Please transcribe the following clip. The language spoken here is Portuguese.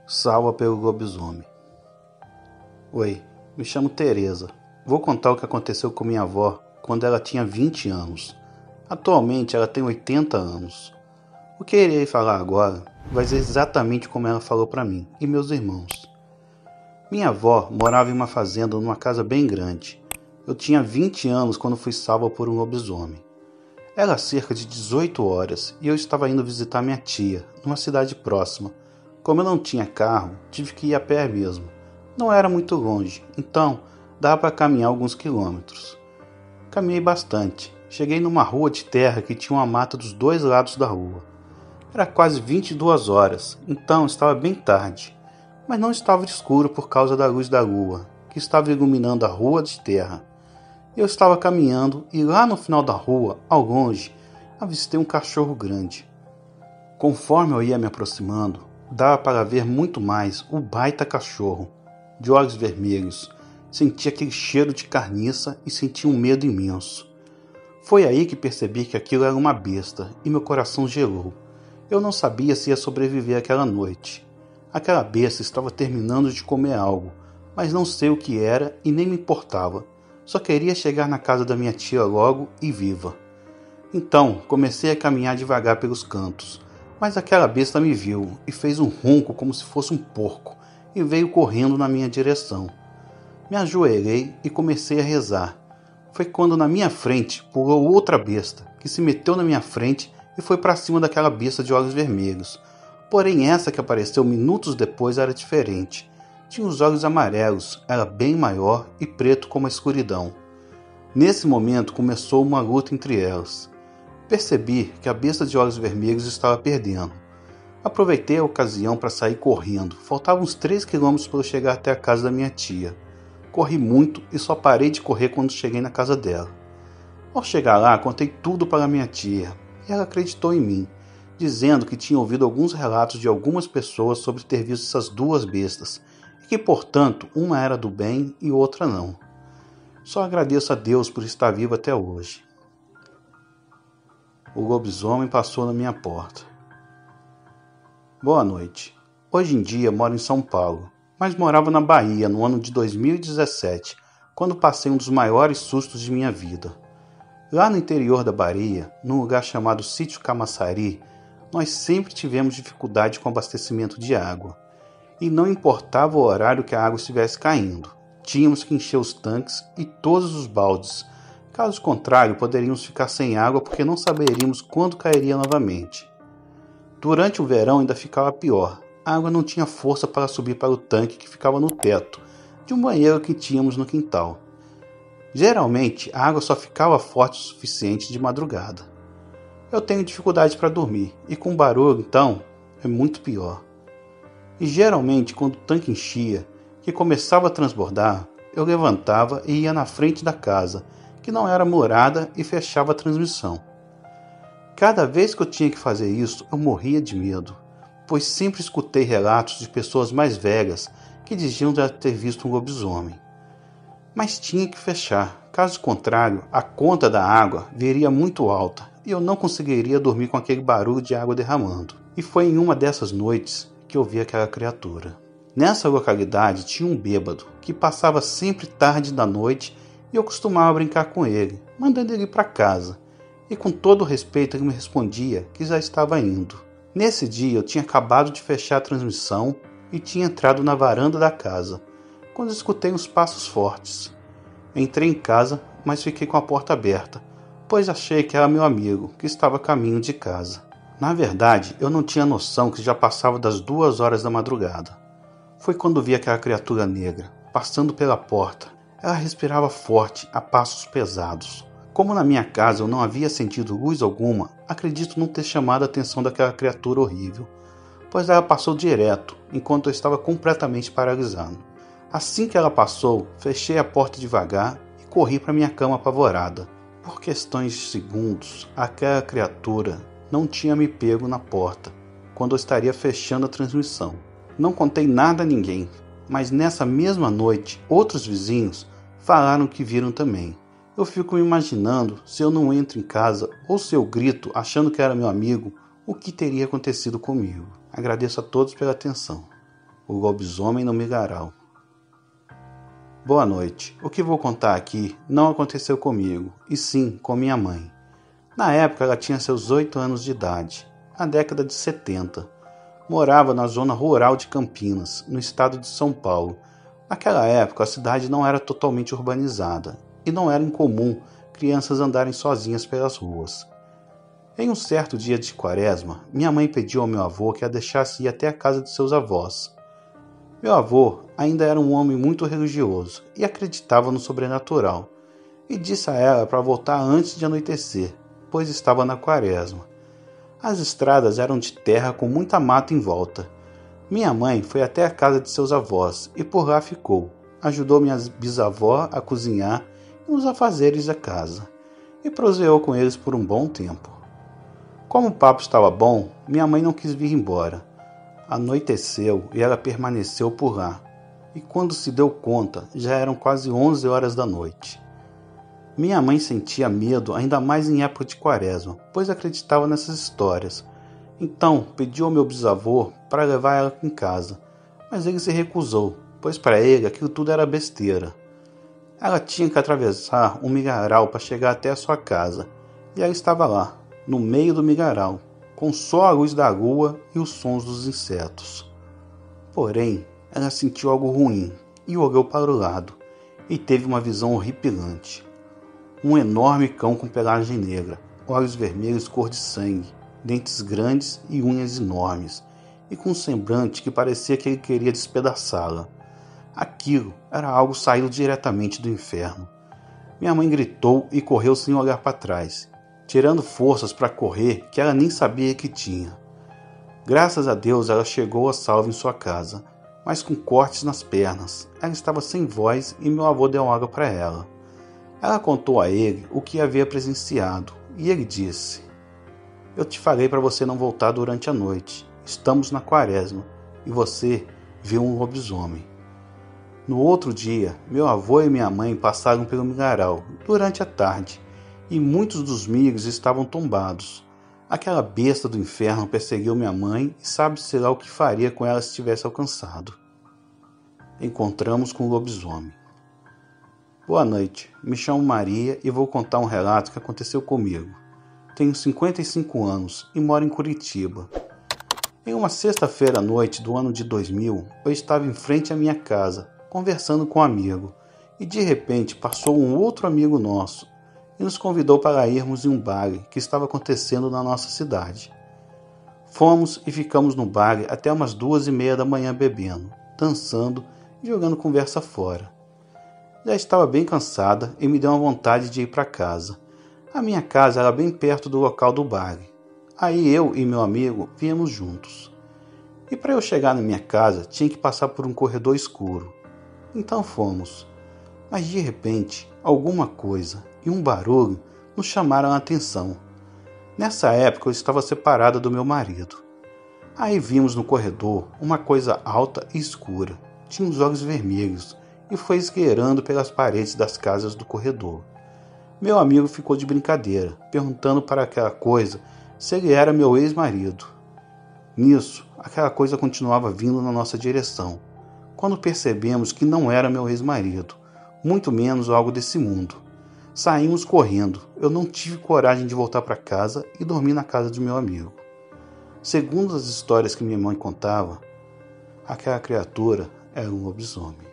Salva pelo lobisomem. Oi, me chamo Teresa. Vou contar o que aconteceu com minha avó quando ela tinha 20 anos. Atualmente ela tem 80 anos. O que irei falar agora vai ser exatamente como ela falou para mim e meus irmãos. Minha avó morava em uma fazenda numa casa bem grande. Eu tinha 20 anos quando fui salva por um lobisomem. Era cerca de 18 horas e eu estava indo visitar minha tia, numa cidade próxima. Como eu não tinha carro, tive que ir a pé mesmo. Não era muito longe, então dava para caminhar alguns quilômetros. Caminhei bastante. Cheguei numa rua de terra que tinha uma mata dos dois lados da rua. Era quase 22 horas, então estava bem tarde. Mas não estava escuro por causa da luz da lua, que estava iluminando a rua de terra. Eu estava caminhando e lá no final da rua, ao longe, avistei um cachorro grande. Conforme eu ia me aproximando, dava para ver muito mais o baita cachorro, de olhos vermelhos. Senti aquele cheiro de carniça e senti um medo imenso. Foi aí que percebi que aquilo era uma besta e meu coração gelou. Eu não sabia se ia sobreviver aquela noite. Aquela besta estava terminando de comer algo, mas não sei o que era e nem me importava. Só queria chegar na casa da minha tia logo e viva. Então comecei a caminhar devagar pelos cantos. Mas aquela besta me viu e fez um ronco como se fosse um porco e veio correndo na minha direção. Me ajoelhei e comecei a rezar. Foi quando na minha frente pulou outra besta, que se meteu na minha frente e foi para cima daquela besta de olhos vermelhos. Porém essa que apareceu minutos depois era diferente. Tinha os olhos amarelos, era bem maior e preto como a escuridão. Nesse momento começou uma luta entre elas. Percebi que a besta de olhos vermelhos estava perdendo. Aproveitei a ocasião para sair correndo. Faltavam uns 3 quilômetros para eu chegar até a casa da minha tia. Corri muito e só parei de correr quando cheguei na casa dela. Ao chegar lá, contei tudo para minha tia e ela acreditou em mim, dizendo que tinha ouvido alguns relatos de algumas pessoas sobre ter visto essas duas bestas e que, portanto, uma era do bem e outra não. Só agradeço a Deus por estar vivo até hoje. O lobisomem passou na minha porta. Boa noite. Hoje em dia moro em São Paulo, mas morava na Bahia no ano de 2017, quando passei um dos maiores sustos de minha vida. Lá no interior da Bahia, num lugar chamado Sítio Camaçari, nós sempre tivemos dificuldade com o abastecimento de água. E não importava o horário que a água estivesse caindo. Tínhamos que encher os tanques e todos os baldes. Caso contrário, poderíamos ficar sem água porque não saberíamos quando cairia novamente. Durante o verão ainda ficava pior. A água não tinha força para subir para o tanque que ficava no teto, de um banheiro que tínhamos no quintal. Geralmente, a água só ficava forte o suficiente de madrugada. Eu tenho dificuldade para dormir, e com barulho, então, é muito pior. E geralmente, quando o tanque enchia, que começava a transbordar, eu levantava e ia na frente da casa, que não era murada, e fechava a transmissão. Cada vez que eu tinha que fazer isso, eu morria de medo, pois sempre escutei relatos de pessoas mais velhas que diziam já ter visto um lobisomem. Mas tinha que fechar, caso contrário, a conta da água viria muito alta e eu não conseguiria dormir com aquele barulho de água derramando. E foi em uma dessas noites que eu vi aquela criatura. Nessa localidade tinha um bêbado que passava sempre tarde da noite e eu costumava brincar com ele, mandando ele ir para casa. E com todo o respeito ele me respondia que já estava indo. Nesse dia eu tinha acabado de fechar a transmissão e tinha entrado na varanda da casa, quando escutei uns passos fortes. Entrei em casa, mas fiquei com a porta aberta, pois achei que era meu amigo, que estava a caminho de casa. Na verdade, eu não tinha noção que já passava das 2 horas da madrugada. Foi quando vi aquela criatura negra, passando pela porta. Ela respirava forte, a passos pesados. Como na minha casa eu não havia sentido luz alguma, acredito não ter chamado a atenção daquela criatura horrível, pois ela passou direto, enquanto eu estava completamente paralisado. Assim que ela passou, fechei a porta devagar e corri para minha cama apavorada. Por questões de segundos, aquela criatura não tinha me pego na porta, quando eu estaria fechando a transmissão. Não contei nada a ninguém, mas nessa mesma noite, outros vizinhos falaram que viram também. Eu fico me imaginando se eu não entro em casa ou se eu grito achando que era meu amigo, o que teria acontecido comigo. Agradeço a todos pela atenção. O lobisomem no milharal. Boa noite. O que vou contar aqui não aconteceu comigo, e sim com minha mãe. Na época ela tinha seus 8 anos de idade, na década de 70. Morava na zona rural de Campinas, no estado de São Paulo. Naquela época a cidade não era totalmente urbanizada, e não era incomum crianças andarem sozinhas pelas ruas. Em um certo dia de quaresma, minha mãe pediu ao meu avô que a deixasse ir até a casa de seus avós. Meu avô ainda era um homem muito religioso e acreditava no sobrenatural, e disse a ela para voltar antes de anoitecer, pois estava na quaresma. As estradas eram de terra com muita mata em volta. Minha mãe foi até a casa de seus avós e por lá ficou. Ajudou minha bisavó a cozinhar e nos afazeres da casa, e proseou com eles por um bom tempo. Como o papo estava bom, minha mãe não quis vir embora. Anoiteceu e ela permaneceu por lá, e quando se deu conta, já eram quase 11 horas da noite. Minha mãe sentia medo ainda mais em época de quaresma, pois acreditava nessas histórias. Então pediu ao meu bisavô para levar ela em casa, mas ele se recusou, pois para ele aquilo tudo era besteira. Ela tinha que atravessar um milharal para chegar até a sua casa, e ela estava lá, no meio do milharal, com só a luz da lua e os sons dos insetos. Porém, ela sentiu algo ruim e olhou para o lado, e teve uma visão horripilante. Um enorme cão com pelagem negra, olhos vermelhos cor de sangue, dentes grandes e unhas enormes, e com um semblante que parecia que ele queria despedaçá-la. Aquilo era algo saído diretamente do inferno. Minha mãe gritou e correu sem olhar para trás, tirando forças para correr que ela nem sabia que tinha. Graças a Deus ela chegou a salvo em sua casa, mas com cortes nas pernas. Ela estava sem voz e meu avô deu água para ela. Ela contou a ele o que havia presenciado, e ele disse: "Eu te falei para você não voltar durante a noite. Estamos na quaresma, e você viu um lobisomem." No outro dia, meu avô e minha mãe passaram pelo milharal durante a tarde, e muitos dos milhos estavam tombados. Aquela besta do inferno perseguiu minha mãe e sabe-se lá o que faria com ela se tivesse alcançado. Encontramos com o lobisomem. Boa noite, me chamo Maria e vou contar um relato que aconteceu comigo. Tenho 55 anos e moro em Curitiba. Em uma sexta-feira à noite do ano de 2000, eu estava em frente à minha casa, conversando com um amigo, e de repente passou um outro amigo nosso, e nos convidou para irmos em um baile que estava acontecendo na nossa cidade. Fomos e ficamos no baile até umas 2:30 da manhã bebendo, dançando e jogando conversa fora. Já estava bem cansada e me deu uma vontade de ir para casa. A minha casa era bem perto do local do baile. Aí eu e meu amigo viemos juntos. E para eu chegar na minha casa tinha que passar por um corredor escuro. Então fomos. Mas de repente, alguma coisa e um barulho nos chamaram a atenção. Nessa época eu estava separada do meu marido. Aí vimos no corredor uma coisa alta e escura. Tinha os olhos vermelhos e foi esgueirando pelas paredes das casas do corredor. Meu amigo ficou de brincadeira, perguntando para aquela coisa se ele era meu ex-marido. Nisso, aquela coisa continuava vindo na nossa direção, quando percebemos que não era meu ex-marido, muito menos algo desse mundo. Saímos correndo. Eu não tive coragem de voltar para casa e dormi na casa de meu amigo. Segundo as histórias que minha mãe contava, aquela criatura era um lobisomem.